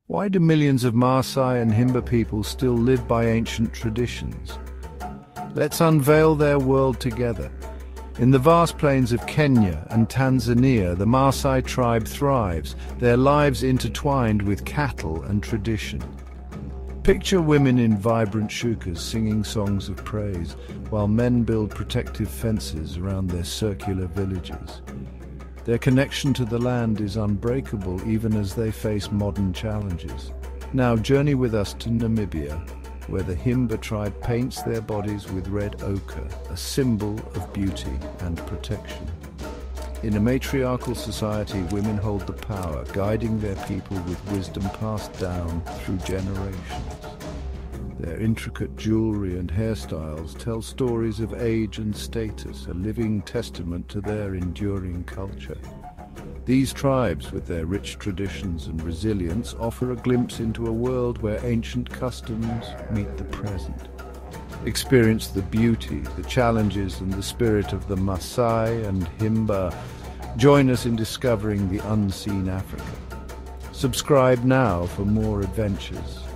Why do millions of Maasai and Himba people still live by ancient traditions? Let's unveil their world together. In the vast plains of Kenya and Tanzania, the Maasai tribe thrives, their lives intertwined with cattle and tradition. Picture women in vibrant shukas singing songs of praise, while men build protective fences around their circular villages. Their connection to the land is unbreakable even as they face modern challenges. Now journey with us to Namibia, where the Himba tribe paints their bodies with red ochre, a symbol of beauty and protection. In a matriarchal society, women hold the power, guiding their people with wisdom passed down through generations. Their intricate jewelry and hairstyles tell stories of age and status, a living testament to their enduring culture. These tribes, with their rich traditions and resilience, offer a glimpse into a world where ancient customs meet the present. Experience the beauty, the challenges, and the spirit of the Maasai and Himba. Join us in discovering the unseen Africa. Subscribe now for more adventures.